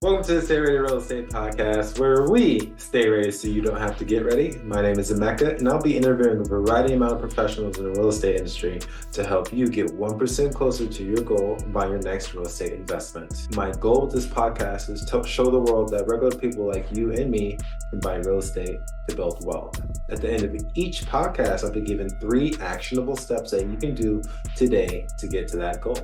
Welcome to the Stay Ready Real Estate Podcast, where we stay ready so you don't have to get ready. My name is Emeka, and I'll be interviewing a variety amount of professionals in the real estate industry to help you get 1% closer to your goal by your next real estate investment. My goal with this podcast is to show the world that regular people like you and me can buy real estate to build wealth. At the end of each podcast, I'll be given 3 actionable steps that you can do today to get to that goal.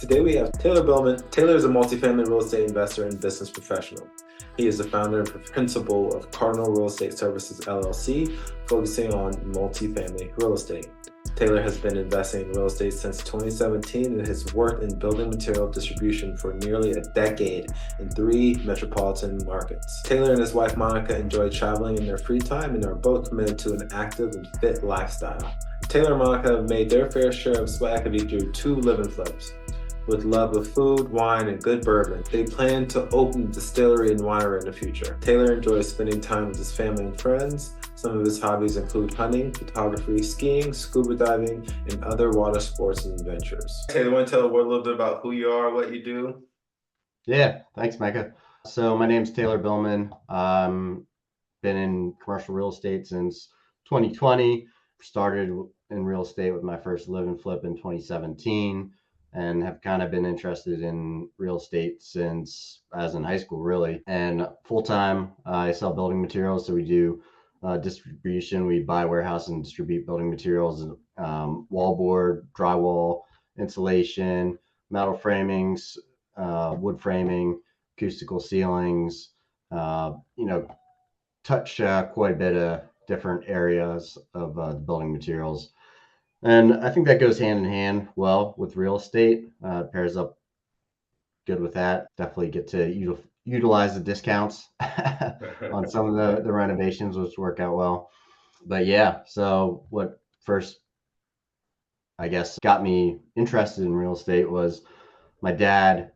Today we have Taylor Billman. Taylor is a multifamily real estate investor and business professional. He is the founder and principal of Cardinal Real Estate Services LLC, focusing on multifamily real estate. Taylor has been investing in real estate since 2017 and has worked in building material distribution for nearly a decade in 3 metropolitan markets. Taylor and his wife Monica enjoy traveling in their free time and are both committed to an active and fit lifestyle. Taylor and Monica have made their fair share of sweat equity through 2 live-in flips. With love of food, wine, and good bourbon, they plan to open a distillery and winery in the future. Taylor enjoys spending time with his family and friends. Some of his hobbies include hunting, photography, skiing, scuba diving, and other water sports and adventures. Taylor, want to tell a little bit about who you are, what you do? Yeah, thanks, Micah. So my name's Taylor Billman. Been in commercial real estate since 2020. Started in real estate with my first live and flip in 2017, and have kind of been interested in real estate since I was in high school, really. And full time, I sell building materials. So we do distribution. We buy, warehouse, and distribute building materials, wallboard, drywall, insulation, metal framings, wood framing, acoustical ceilings, touch quite a bit of different areas of the building materials. And I think that goes hand in hand well with real estate. Pairs up good with that. Definitely get to utilize the discounts on some of the renovations, which work out well. But yeah, so what first, I guess, got me interested in real estate was my dad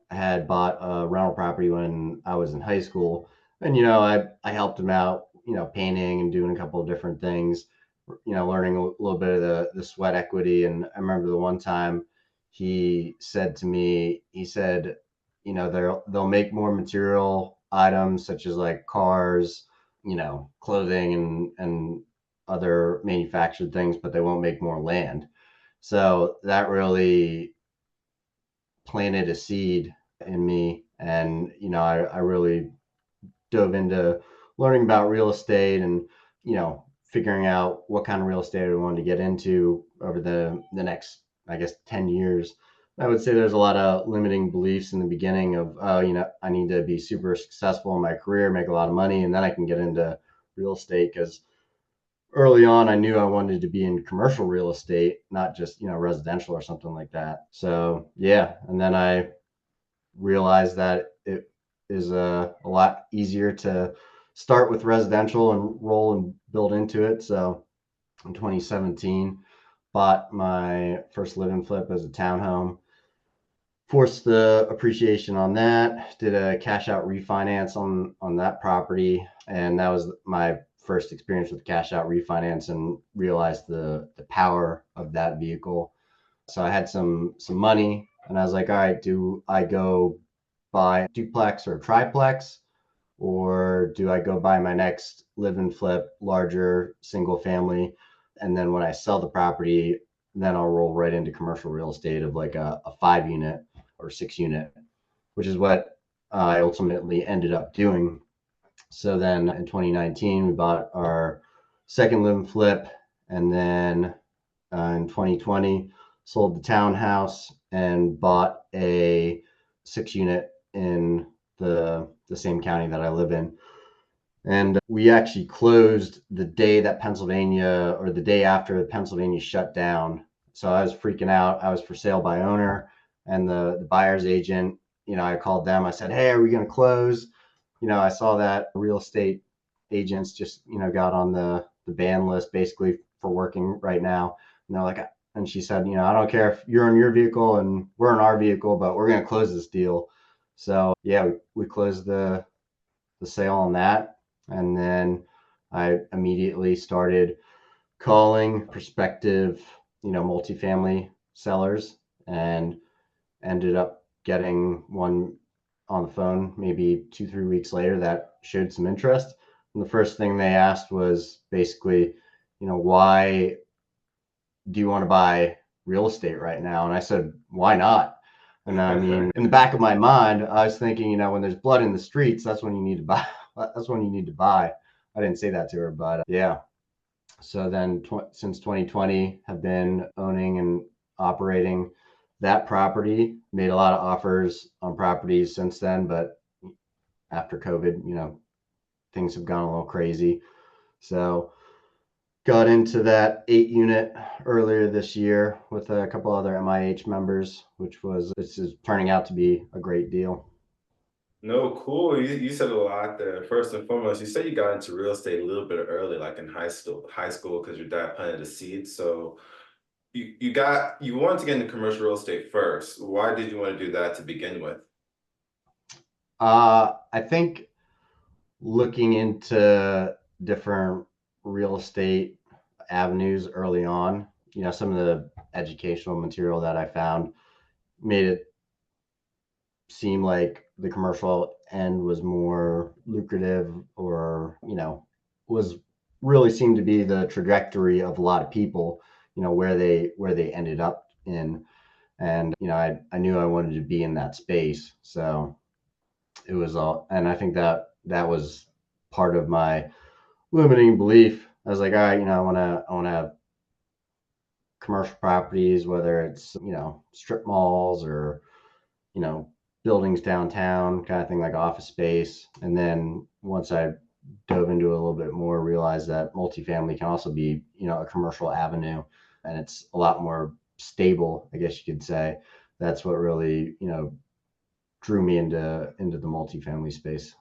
had bought a rental property when I was in high school. And, I helped him out, painting and doing a couple of different things, learning a little bit of the sweat equity. And I remember the one time he said to me, he said, they'll make more material items such as like cars, clothing and other manufactured things, but they won't make more land. So that really planted a seed in me. And, I really dove into learning about real estate and, figuring out what kind of real estate I wanted to get into over the next, I guess, 10 years. I would say there's a lot of limiting beliefs in the beginning of, I need to be super successful in my career, make a lot of money, and then I can get into real estate. Because early on, I knew I wanted to be in commercial real estate, not just, residential or something like that. So yeah. And then I realized that it is a lot easier to start with residential and roll and build into it. So in 2017, bought my first live and flip as a townhome, forced the appreciation on that, did a cash out refinance on that property. And that was my first experience with cash out refinance, and realized the power of that vehicle. So I had some money, and I was like, all right, do I go buy duplex or triplex, or do I go buy my next live and flip larger single family? And then when I sell the property, then I'll roll right into commercial real estate of like a 5 unit or 6 unit, which is what I ultimately ended up doing. So then in 2019, we bought our second live and flip. And then in 2020, sold the townhouse and bought a 6 unit in the same county that I live in. And we actually closed the day that Pennsylvania, or the day after Pennsylvania shut down. So I was freaking out. I was for sale by owner, and the buyer's agent, I called them. I said, hey, are we going to close? I saw that real estate agents just, got on the ban list basically for working right now. And they're like, and she said, I don't care if you're in your vehicle and we're in our vehicle, but we're going to close this deal. So yeah, we closed the sale on that. And then I immediately started calling prospective, multifamily sellers, and ended up getting one on the phone maybe 2, 3 weeks later that showed some interest. And the first thing they asked was basically, why do you want to buy real estate right now? And I said, why not? And I mean, in the back of my mind, I was thinking, when there's blood in the streets, that's when you need to buy. That's when you need to buy. I didn't say that to her, but yeah. So then since 2020, have been owning and operating that property, made a lot of offers on properties since then. But after COVID, things have gone a little crazy. So got into that 8 unit earlier this year with a couple other MIH members, this is turning out to be a great deal. No, cool. You said a lot there. First and foremost, you said you got into real estate a little bit early, like in high school, because your dad planted a seed. So you wanted to get into commercial real estate first. Why did you want to do that to begin with? I think looking into different real estate avenues early on, some of the educational material that I found made it seem like the commercial end was more lucrative, or was really seemed to be the trajectory of a lot of people, where they ended up in. And I knew I wanted to be in that space, so it was all. And I think that was part of my limiting belief. I was like, all right, I want to have commercial properties, whether it's strip malls or you know buildings downtown, kind of thing, like office space. And then once I dove into it a little bit more, realized that multifamily can also be a commercial avenue, and it's a lot more stable, I guess you could say. That's what really drew me into the multifamily space.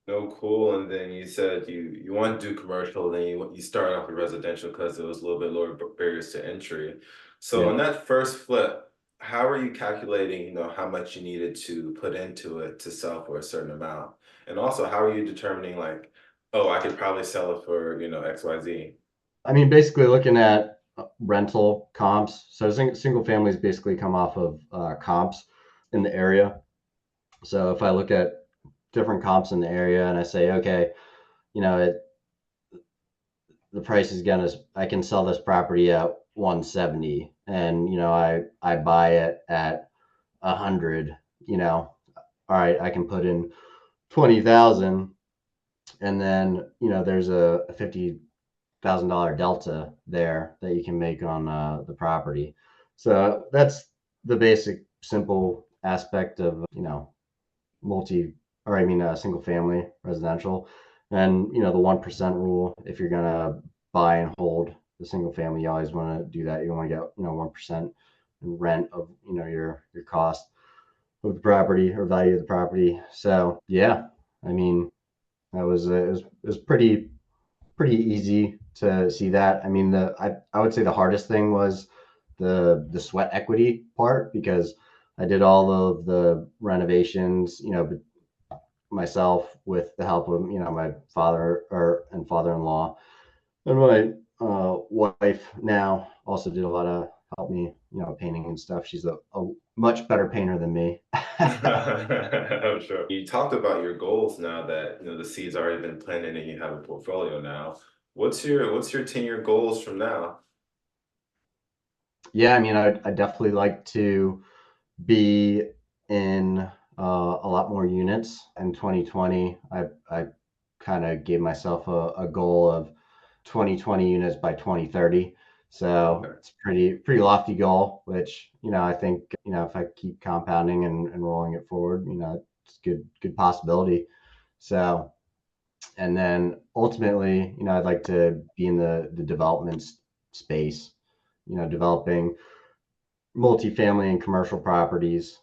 No, cool. And then you said you want to do commercial, then you started off with residential because it was a little bit lower barriers to entry. So on Yep. that first flip, how are you calculating, how much you needed to put into it to sell for a certain amount? And also, how are you determining like, oh, I could probably sell it for, XYZ? I mean, basically looking at rental comps. So single families basically come off of comps in the area. So if I look at different comps in the area and I say, okay, you know, it, the price is gonna, I can sell this property at 170, and I buy it at 100. All right, I can put in 20,000, and then there's a $50,000 delta there that you can make on the property. So that's the basic, simple aspect of multi, or I mean, single family residential. And the 1% rule. If you're gonna buy and hold the single family, you always want to do that. You want to get 1% rent of your cost of the property, or value of the property. So yeah, I mean, that was it was pretty easy to see that. I mean, I would say the hardest thing was the sweat equity part, because I did all of the renovations, myself, with the help of my father or and father-in-law, and my wife now also did a lot of help me, painting and stuff. She's a much better painter than me. I'm sure. You talked about your goals now that the seed's already been planted and you have a portfolio now. What's your 10-year goals from now? Yeah, I mean, I definitely like to be in a lot more units. In 2020, I kind of gave myself a goal of 20 units by 2030. So Okay. it's pretty lofty goal, which I think if I keep compounding and rolling it forward, it's good possibility. So, and then ultimately, I'd like to be in the development space, developing multifamily and commercial properties.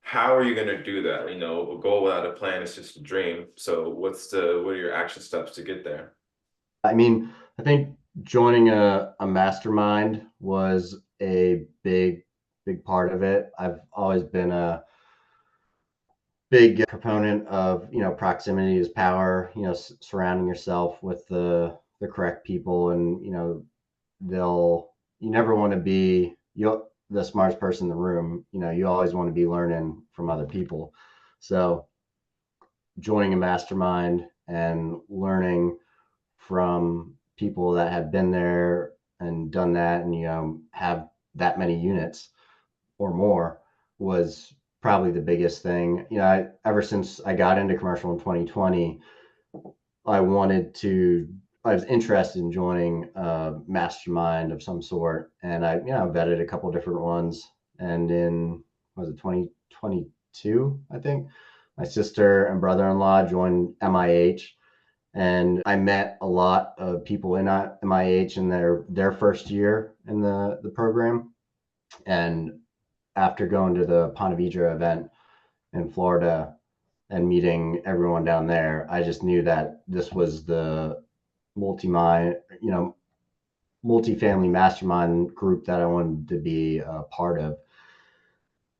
How are you going to do that? A goal without a plan is just a dream. So what are your action steps to get there? I mean, I think joining a mastermind was a big part of it. I've always been a big proponent of proximity is power. Surrounding yourself with the correct people, and they'll you never want to be the smartest person in the room. You always want to be learning from other people. So joining a mastermind and learning from people that have been there and done that and have that many units or more was probably the biggest thing. Ever since I got into commercial in 2020, I wanted to. I was interested in joining a mastermind of some sort, and I vetted a couple different ones. And in was it 2022, I think, my sister and brother-in-law joined MIH, and I met a lot of people in MIH in their first year in the program. And after going to the Ponte Vedra event in Florida and meeting everyone down there, I just knew that this was the multi you know, multifamily mastermind group that I wanted to be a part of.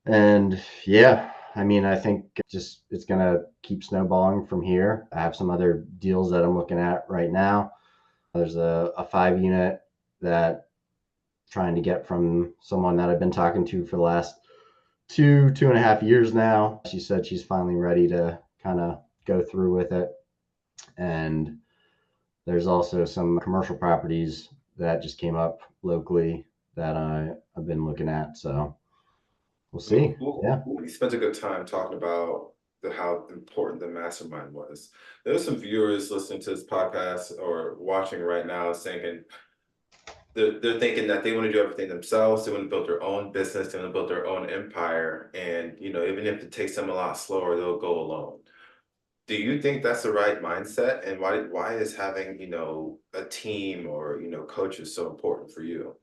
And yeah, I mean, I think just it's gonna keep snowballing from here. I have some other deals that I'm looking at right now. There's a 5 unit that I'm trying to get from someone that I've been talking to for the last 2.5 years now. She said she's finally ready to kind of go through with it. And there's also some commercial properties that just came up locally that I've been looking at. So we'll Well, see. cool. Yeah. We spent a good time talking about how important the mastermind was. There's some viewers listening to this podcast or watching right now thinking they're thinking that they want to do everything themselves. They want to build their own business. They want to build their own empire. And even if it takes them a lot slower, they'll go alone. Do you think that's the right mindset? And why is having a team or coaches so important for you?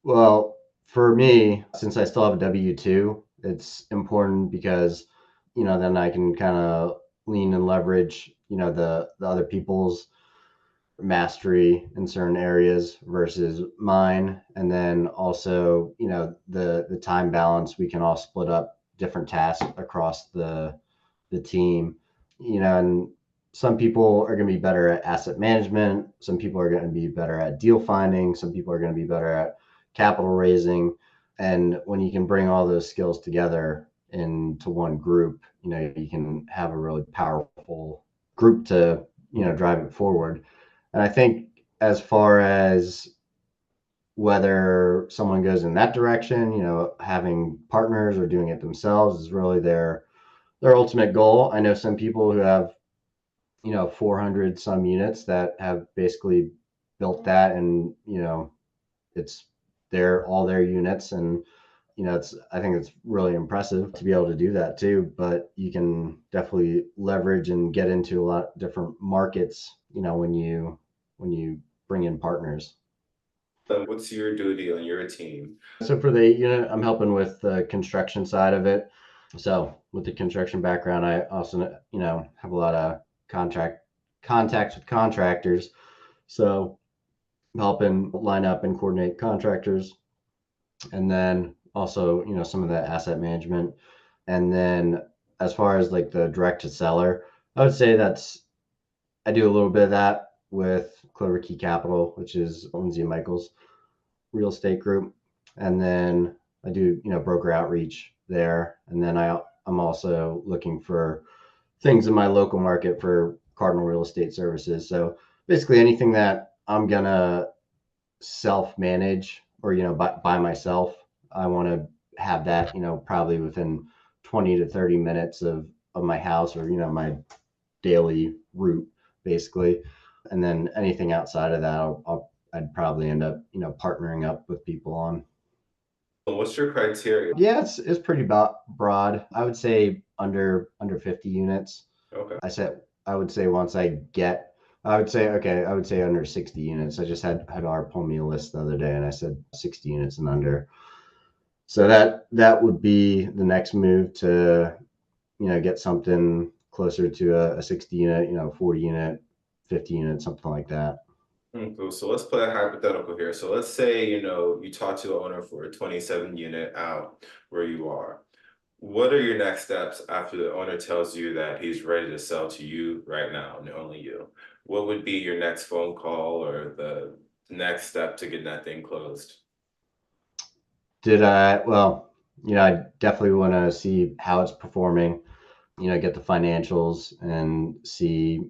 Well, for me, since I still have a W-2, it's important because, then I can kind of lean and leverage, the other people's mastery in certain areas versus mine. And then also, the time balance, we can all split up different tasks across the team, and some people are going to be better at asset management. Some people are going to be better at deal finding. Some people are going to be better at capital raising. And when you can bring all those skills together into one group, you can have a really powerful group to, drive it forward. And I think as far as whether someone goes in that direction, having partners or doing it themselves is really their ultimate goal. I know some people who have 400 some units that have basically built that, and it's all their units. And I think it's really impressive to be able to do that too. But you can definitely leverage and get into a lot of different markets when you bring in partners. So what's your duty on your team? So for the unit, I'm helping with the construction side of it. So with the construction background, I also have a lot of contacts with contractors. So I'm helping line up and coordinate contractors, and then also some of the asset management. And then as far as like the direct to seller, I would say I do a little bit of that with Clover Key Capital, which is Lindsay and Michael's real estate group. And then I do broker outreach there. And then I'm also looking for things in my local market for Cardinal Real Estate Services. So basically anything that I'm gonna self manage or by myself, I want to have that probably within 20 to 30 minutes of my house, or my daily route basically. And then anything outside of that, I'd probably end up partnering up with people on. What's your criteria? Yeah, it's pretty broad. I would say under 50 units. Okay. I would say once I get, I would say okay, I would say under 60 units. I just had our pull me a list the other day, and I said 60 units and under. So that would be the next move to get something closer to a 60 unit, 40 unit, 50 unit, something like that. Cool. So let's play a hypothetical here. So let's say, you talk to an owner for a 27 unit out where you are. What are your next steps after the owner tells you that he's ready to sell to you right now and only you? What would be your next phone call or the next step to get that thing closed? Well, I definitely want to see how it's performing, get the financials and see,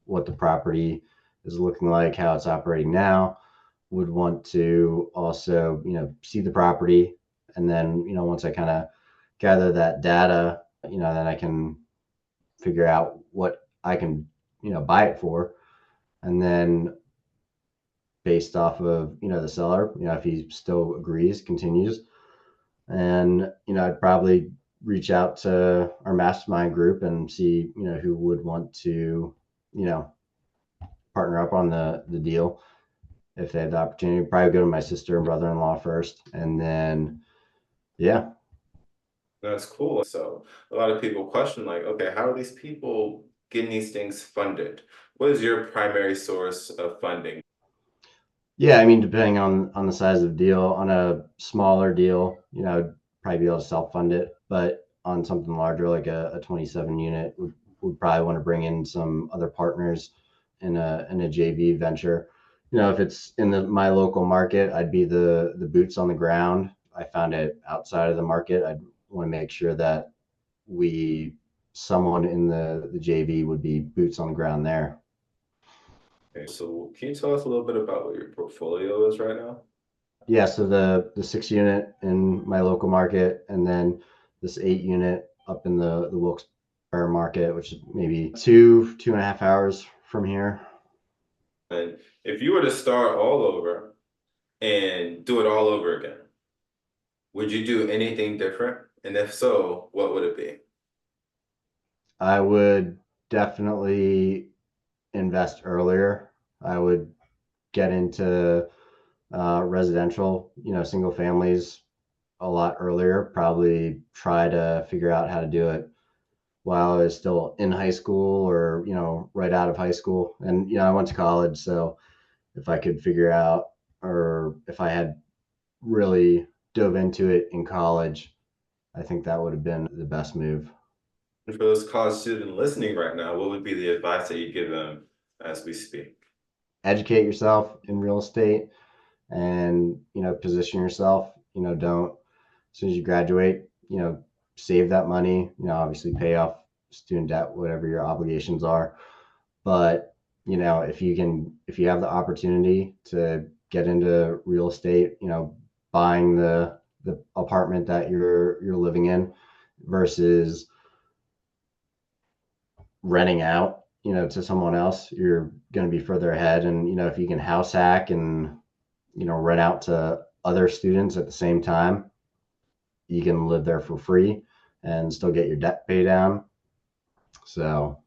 what the property is looking like, how it's operating now. Would want to also, see the property. And then, once I kind of gather that data, then I can figure out what I can, buy it for. And then based off of, the seller, if he still agrees, continues. And, I'd probably reach out to our mastermind group and see, who would want to, you know, partner up on the deal if they had the opportunity. Probably go to my sister and brother-in-law first. And then, yeah. That's cool. So a lot of people question, like, okay, how are these people getting these things funded? What is your primary source of funding? Yeah, I mean, depending on the size of the deal, on a smaller deal, I'd probably be able to self-fund it. But on something larger, like a 27 unit, would probably want to bring in some other partners in a JV venture. If it's in my local market, I'd be the boots on the ground. I found it outside of the market. I'd want to make sure that we someone in the JV would be boots on the ground there. Okay, so can you tell us a little bit about what your portfolio is right now? Yeah, so the 6 unit in my local market, and then this 8 unit up in the Wilkes-Barre market, which is maybe 2.5 hours from here. And if you were to start all over and do it all over again, would you do anything different? And if so, what would it be? I would definitely invest earlier. I would get into residential, single families a lot earlier. Probably try to figure out how to do it while I was still in high school or, right out of high school. And, I went to college. So if I could figure out, or if I had really dove into it in college, I think that would have been the best move. And for those college students listening right now, what would be the advice that you give them as we speak? Educate yourself in real estate and, position yourself, don't, as soon as you graduate, save that money, obviously pay off student debt, whatever your obligations are. But, if you have the opportunity to get into real estate, buying the apartment that you're living in versus renting out, to someone else, you're going to be further ahead. And, if you can house hack and, rent out to other students at the same time, you can live there for free and still get your debt paid down. So,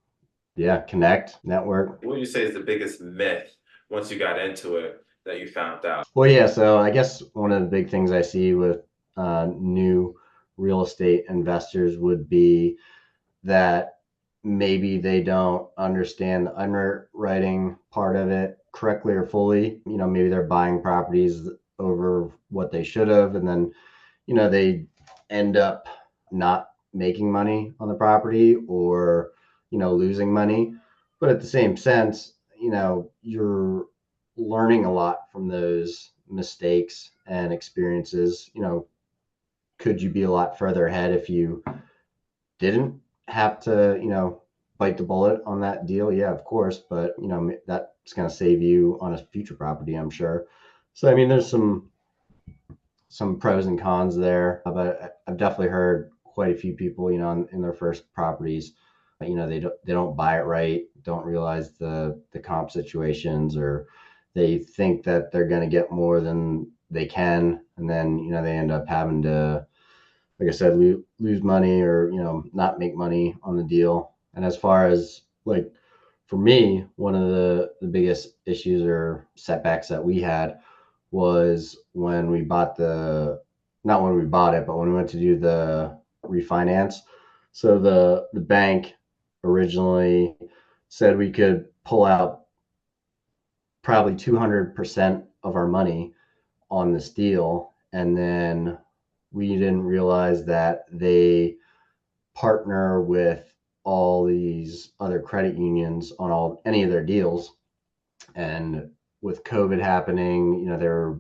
yeah, connect, network. What would you say is the biggest myth once you got into it that you found out? Well, yeah. So I guess one of the big things I see with new real estate investors would be that maybe they don't understand the underwriting part of it correctly or fully. Maybe they're buying properties over what they should have, and then, they end up not making money on the property, or, losing money. But at the same sense, you're learning a lot from those mistakes and experiences. Could you be a lot further ahead if you didn't have to, bite the bullet on that deal? Yeah, of course. But, that's going to save you on a future property, I'm sure. So, I mean, there's some pros and cons there, but I've definitely heard quite a few people, in their first properties, they don't buy it right, don't realize the comp situations, or they think that they're going to get more than they can, and then, they end up having to, like I said, lose money, or, not make money on the deal. And as far as, like, for me, one of the biggest issues or setbacks that we had was when we bought not when we bought it, but when we went to do the refinance. So the bank originally said we could pull out probably 200% of our money on this deal. And then we didn't realize that they partner with all these other credit unions on any of their deals. And with COVID happening, they were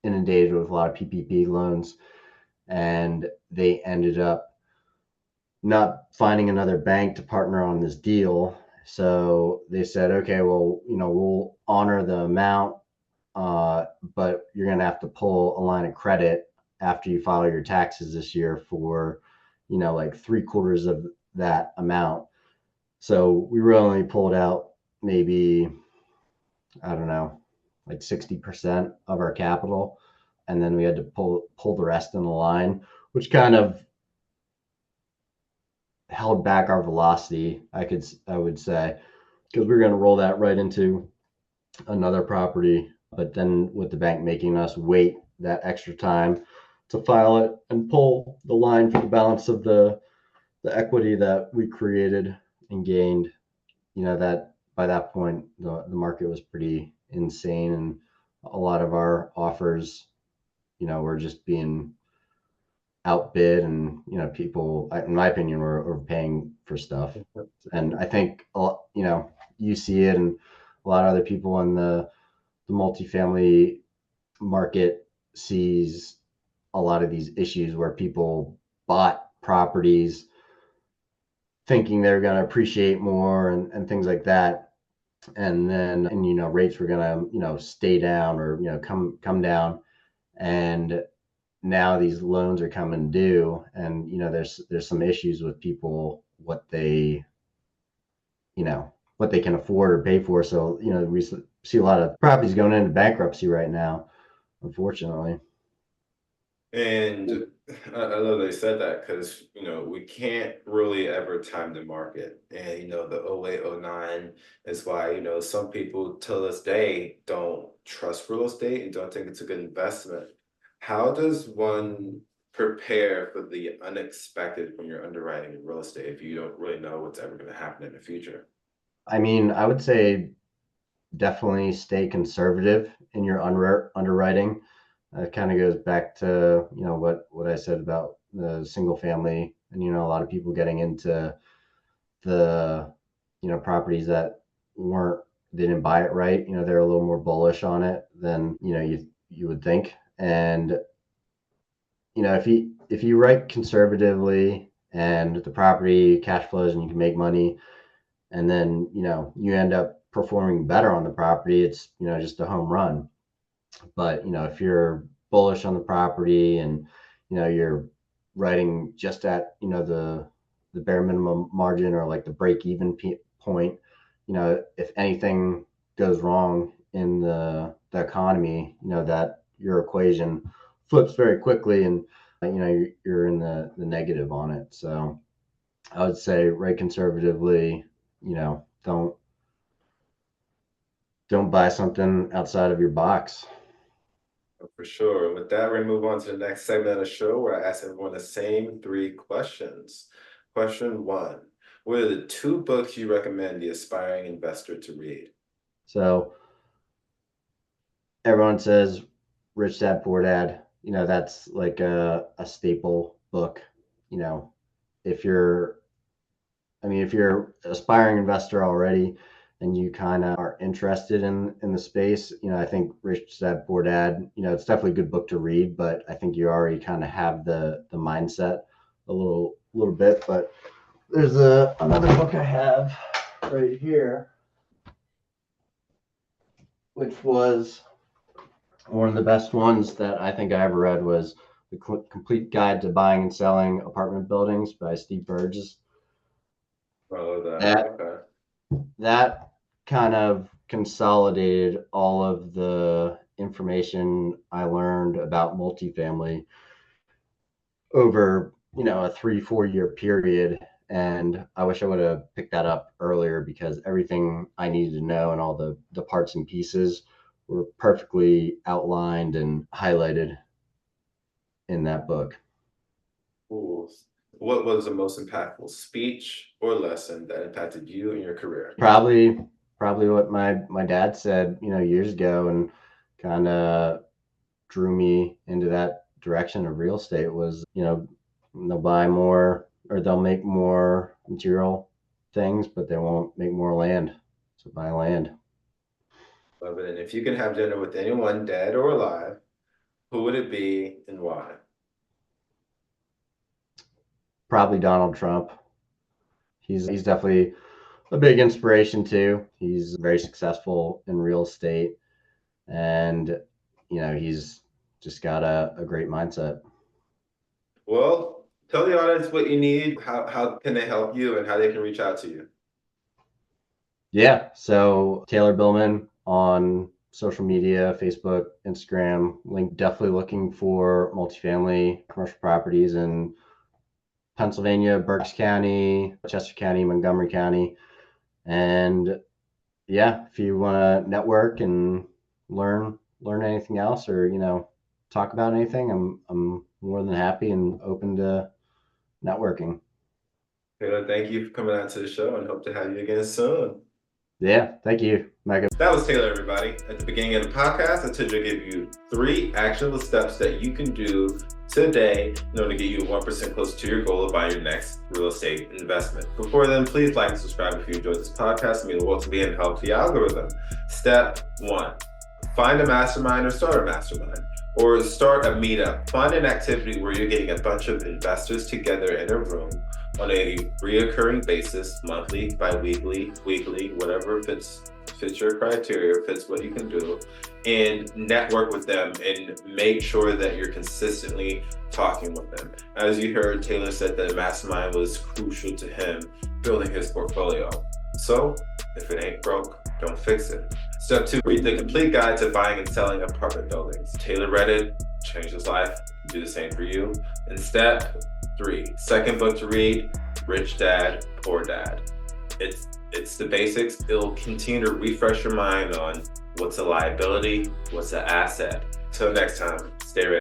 inundated with a lot of PPP loans, and they ended up not finding another bank to partner on this deal. So they said, okay, well, we'll honor the amount, but you're going to have to pull a line of credit after you file your taxes this year for, like three-quarters of that amount. So we really only pulled out maybe, I don't know, like 60% of our capital. And then we had to pull the rest in the line, which kind of held back our velocity, I would say, because we were going to roll that right into another property. But then with the bank making us wait that extra time to file it and pull the line for the balance of the equity that we created and gained, that by that point the market was pretty insane, and a lot of our offers, were just being outbid, and people, in my opinion, were overpaying for stuff. And I think you see it, and a lot of other people in the multifamily market sees a lot of these issues where people bought properties thinking they're going to appreciate more, and things like that, and then rates were going to stay down, or come down, and now these loans are coming due, and there's some issues with people, what they can afford or pay for. So we see a lot of properties going into bankruptcy right now, unfortunately. And I love they said that because, we can't really ever time the market. And, the 08, 09 is why, some people till this day don't trust real estate and don't think it's a good investment. How does one prepare for the unexpected when you're underwriting in real estate if you don't really know what's ever going to happen in the future? I mean, I would say definitely stay conservative in your underwriting. It kind of goes back to what I said about the single family, and a lot of people getting into the properties that weren't they didn't buy it right. They're a little more bullish on it than you would think. And if you write conservatively and the property cash flows and you can make money, and then you end up performing better on the property, it's just a home run. But if you're bullish on the property, and you're writing just at the bare minimum margin, or like the break even point, if anything goes wrong in the economy, that your equation flips very quickly, and you're in the negative on it. So I would say write conservatively. Don't buy something outside of your box. For sure. With that, we're gonna move on to the next segment of the show where I ask everyone the same three questions. Question one, what are the two books you recommend the aspiring investor to read? So everyone says Rich Dad Poor Dad. That's like a staple book. You know, if you're, if you're an aspiring investor already, and you kind of are interested in the space, I think Rich Dad Poor Dad, it's definitely a good book to read, but I think you already kind of have the mindset a little bit. But there's another book I have right here, which was one of the best ones that I think I ever read, was The Complete Guide to Buying and Selling Apartment Buildings by Steve Burgess. Oh, that. That Okay. that kind of consolidated all of the information I learned about multifamily over, a 3-4 year period. And I wish I would have picked that up earlier, because everything I needed to know, and all the parts and pieces were perfectly outlined and highlighted in that book. Cool. What was the most impactful speech or lesson that impacted you in your career? Probably what my dad said, years ago, and kind of drew me into that direction of real estate, was, they'll buy more, or they'll make more material things, but they won't make more land. So buy land. Love it. And if you can have dinner with anyone, dead or alive, who would it be and why? Probably Donald Trump. He's definitely a big inspiration too. He's very successful in real estate, and he's just got a great mindset. Well, tell the audience what you need, how can they help you, and how they can reach out to you. Yeah, so Taylor Billman on social media, Facebook, Instagram, link. Definitely looking for multifamily commercial properties in Pennsylvania, Berks County, Chester County, Montgomery County. And yeah, if you want to network and learn anything else, or talk about anything, I'm more than happy and open to networking. Taylor, thank you for coming out to the show and hope to have you again soon. Yeah, thank you, Mega. That was Taylor, everybody. At the beginning of the podcast, I told you to give you 3 actionable steps that you can do today in order to get you 1% closer to your goal of buying your next real estate investment. Before then, please like and subscribe if you enjoyed this podcast. It means the world to me and help the algorithm. Step 1, find a mastermind or start a mastermind. Or start a meetup. Find an activity where you're getting a bunch of investors together in a room on a reoccurring basis, monthly, bi-weekly, weekly, whatever fits your criteria, fits what you can do, and network with them and make sure that you're consistently talking with them. As you heard, Taylor said that mastermind was crucial to him building his portfolio. So if it ain't broke, don't fix it. Step 2, read the complete guide to buying and selling apartment buildings. Taylor read it, changed his life. Do the same for you. And step 3, second book to read, Rich Dad, Poor Dad. It's the basics. It'll continue to refresh your mind on what's a liability, what's an asset. Till next time, stay ready.